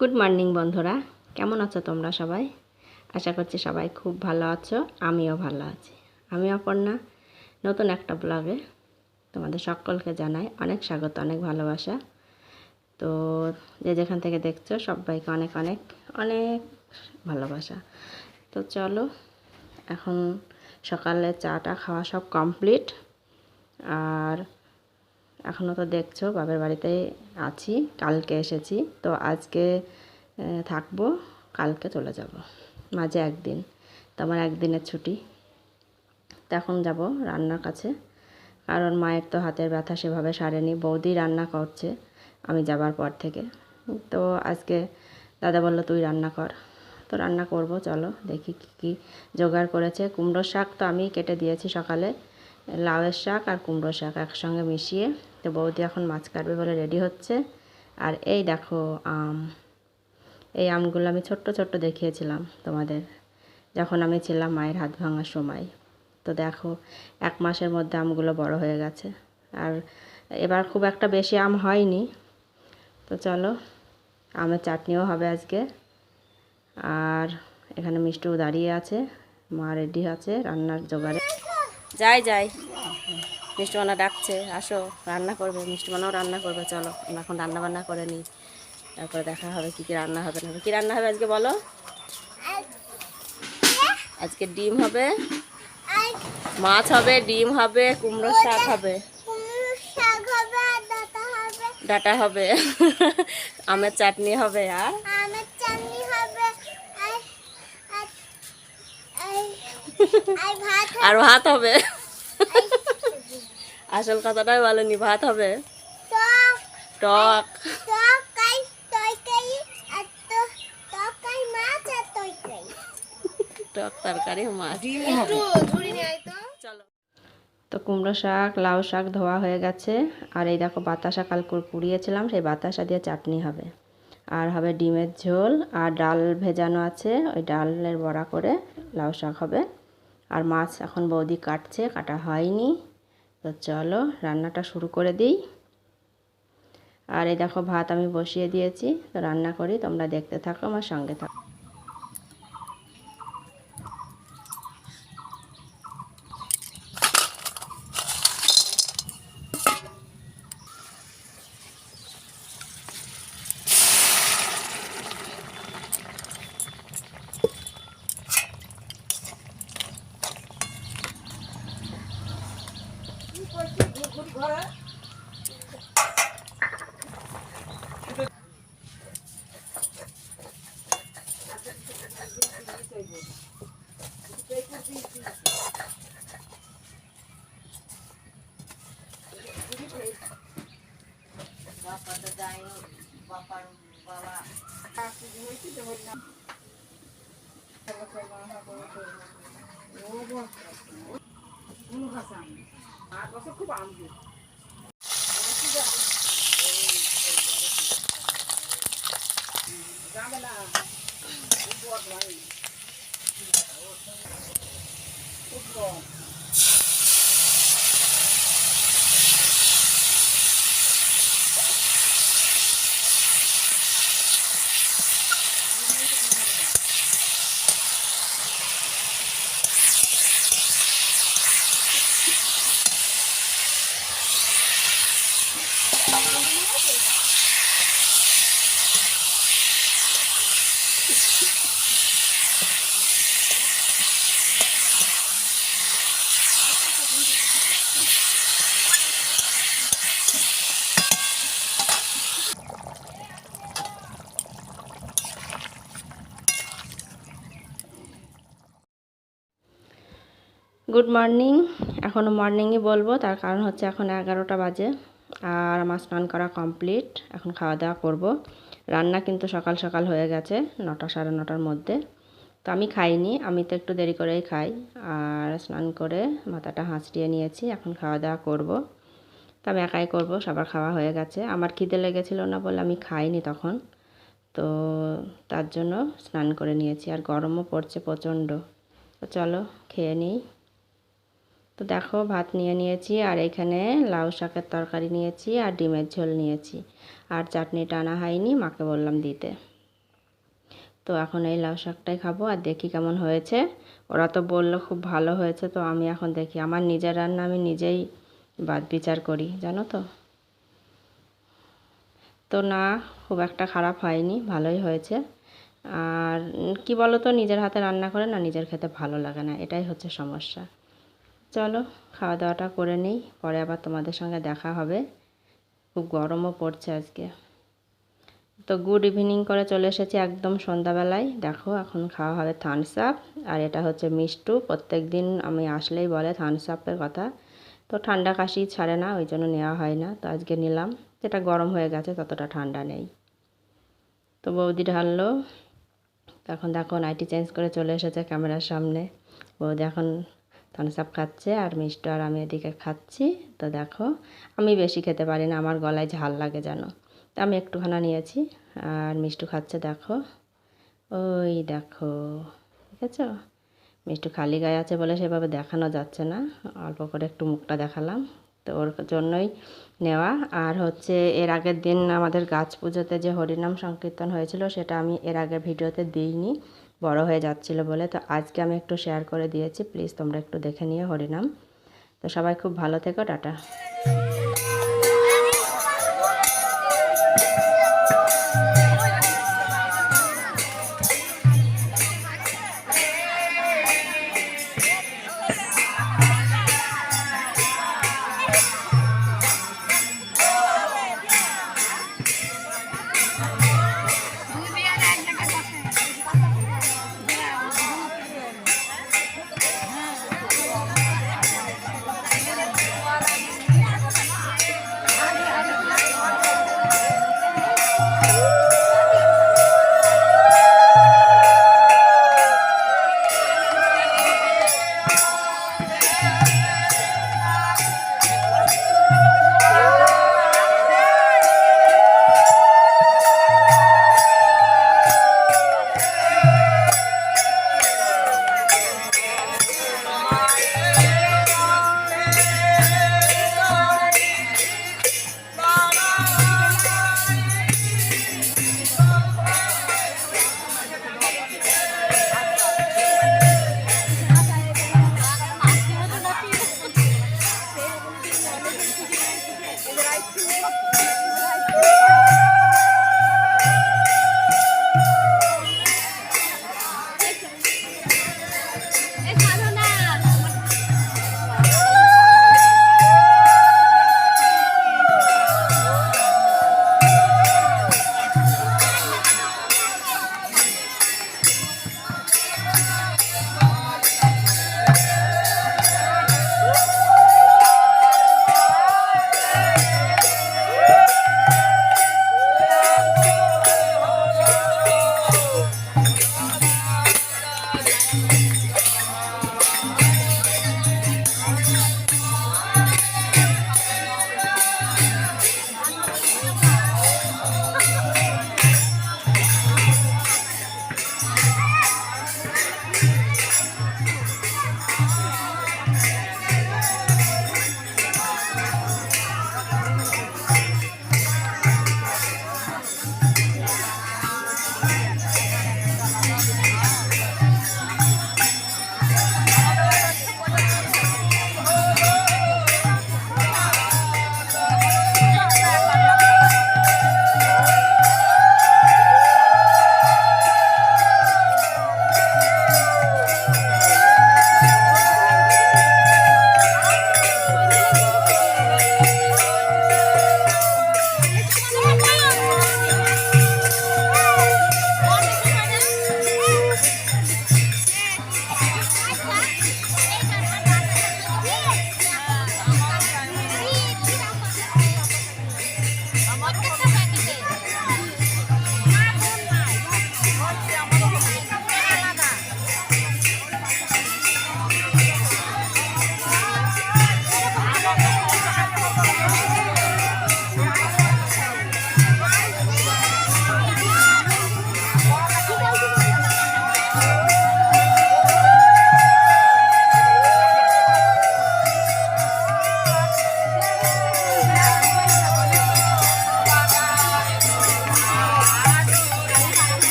Good morning বন্ধুরা, কেমন আছো তোমরা সবাই? আশা করছি সবাই খুব ভালো আছো। আমিও ভালো আছি। আমি অপর্ণা, নতুন একটা ব্লগে তোমাদের সকলকে জানাই অনেক স্বাগত, অনেক ভালোবাসা। তো যে যেখান থেকে দেখছো সবাইকে অনেক অনেক অনেক ভালোবাসা। তো চলো, এখন সকালে চাটা খাওয়া সব কমপ্লিট। আর এখনও তো দেখছো বাবার বাড়িতে আছি, কালকে এসেছি। তো আজকে থাকবো, কালকে চলে যাব, মাঝে একদিন। তো আমার একদিনের ছুটি। তো এখন যাব রান্নার কাছে, কারণ মায়ের তো হাতের ব্যথা সেভাবে সারেনি। বৌদি রান্না করছে আমি যাবার পর থেকে। তো আজকে দাদা বলল তুই রান্না কর। তো রান্না করব, চলো দেখি কী কী জোগাড় করেছে। কুমড়োর শাক তো আমি কেটে দিয়েছি সকালে, লাউয়ের শাক আর কুমড়োর শাক একসঙ্গে মিশিয়ে। তো বৌদি এখন মাছ কাটবে বলে রেডি হচ্ছে। আর এই দেখো এই আমগুলো আমি ছোট্ট ছোট্ট দেখিয়েছিলাম তোমাদের যখন আমি ছিলাম মায়ের হাত ভাঙার সময়। তো দেখো 1 মাসের মধ্যে আমগুলো বড় হয়ে গেছে। আর এবার খুব একটা বেশি আম হয়নি। তো চলো, আমের চাটনিও হবে আজকে। আর এখানে মিষ্টিও দাঁড়িয়ে আছে, মা রেডি আছে রান্নার জোগাড়ে। যাই যাই, মিষ্টিমানা ডাকছে, আসো রান্না করবে। মিষ্টিমানাও রান্না করবে, চলো আমরা এখন রান্না বান্না করে নিই, তারপরে দেখা হবে কী কী রান্না হবে না। কী রান্না হবে আজকে বলো? আজকে ডিম হবে, মাছ হবে, ডিম হবে, কুমড়োর শাক হবে, ডাটা হবে, আমের চাটনি হবে, আর ভাত হবে। আসল কথাটাই বলেনি, ভাত হবে, টক টক তরকারি, মাছ। চলো, তো কুমড়ো শাক লাউ শাক ধোয়া হয়ে গেছে। আর এই দেখো বাতাসা কাল কুড়িয়েছিলাম, সেই বাতাসা দিয়ে চাটনি হবে। আর হবে ডিমের ঝোল, আর ডাল ভেজানো আছে, ওই ডালের বড়া করে লাউ শাক হবে। আর মাছ এখন বৌদি কাটছে, কাটা হয়নি। তো চলো রান্নাটা শুরু করে দিই। আর এই দেখো ভাত আমি বসিয়ে দিয়েছি, তো রান্না করি, তোমরা দেখতে থাকো, আমার সঙ্গে থাকো। খুব গুড মর্নিং। এখনও মর্নিংই বলবো, তার কারণ হচ্ছে এখন 11টা বাজে। আর আমার স্নান করা কমপ্লিট, এখন খাওয়া দাওয়া করব। রান্না কিন্তু সকাল সকাল হয়ে গেছে, 9টা সাড়ে 9টার মধ্যে। তো আমি খাইনি, আমি তো একটু দেরি করেই খাই। আর স্নান করে মাথাটা হাঁচড়িয়ে নিয়েছি, এখন খাওয়া দাওয়া করব। তো আমি একাই করব, সবার খাওয়া হয়ে গেছে। আমার খিদে লেগেছিল না বলে আমি খাইনি তখন। তো তার জন্য স্নান করে নিয়েছি। আর গরমও পড়ছে প্রচণ্ড। তো চলো খেয়ে নিই। তো দেখো ভাত নিয়ে নিয়েছি, আর এখানে লাউ শাকের তরকারি নিয়েছি, আর ডিমের ঝোল নিয়েছি। আর চাটনিটা আনা হয়নি, মাকে বললাম দিতে। তো এখন এই লাউ শাকটাই খাবো আর দেখি কেমন হয়েছে। ওরা তো বললো খুব ভালো হয়েছে, তো আমি এখন দেখি। আমার নিজের রান্না আমি নিজেই বাদ বিচার করি, জানো তো। তো না, খুব একটা খারাপ হয়নি, ভালোই হয়েছে। আর কি বলো তো, নিজের হাতে রান্না করে না নিজের খেতে ভালো লাগে না, এটাই হচ্ছে সমস্যা। চলো খাওয়া দাওয়াটা করে নিই, পরে আবার তোমাদের সঙ্গে দেখা হবে। খুব গরমও পড়ছে আজকে। তো গুড ইভিনিং করে চলে এসেছি একদম সন্ধ্যাবেলায়। দেখো এখন খাওয়া হবে থামস আপ, আর এটা হচ্ছে মিষ্টু। প্রত্যেক দিন আমি আসলেই বলে থামস আপের কথা, তো ঠান্ডা কাশি ছাড়ে না, ওই জন্য নেওয়া হয় না। তো আজকে নিলাম, যেটা গরম হয়ে গেছে, ততটা ঠান্ডা নেই। তো বৌদি ঢাললো। তখন দেখো নাইটি চেঞ্জ করে চলে এসেছে ক্যামেরার সামনে। বৌদি এখন থামস আপ খাচ্ছে আর মিষ্টু আর আমি এদিকে খাচ্ছি। তো দেখো আমি বেশি খেতে পারি না, আমার গলায় ঝাল লাগে জানো, তো আমি একটুখানা নিয়েছি। আর মিষ্টু খাচ্ছে, দেখো ওই দেখো, ঠিক আছে। মিষ্টু খালি গায়ে আছে বলে সেভাবে দেখানো যাচ্ছে না, অল্প করে একটু মুখটা দেখালাম। তো ওর জন্যই নেওয়া। আর হচ্ছে এর আগের দিন আমাদের গাছ পুজোতে যে হরিনাম সংকীর্তন হয়েছিল, সেটা আমি এর আগের ভিডিওতে দিইনি, বড় হয়ে যাচ্ছিল বলে। তো আজকে আমি একটু শেয়ার করে দিয়েছি, প্লিজ তোমরা একটু দেখে নিও হরিনাম। তো সবাই খুব ভালো থেকো, টাটা।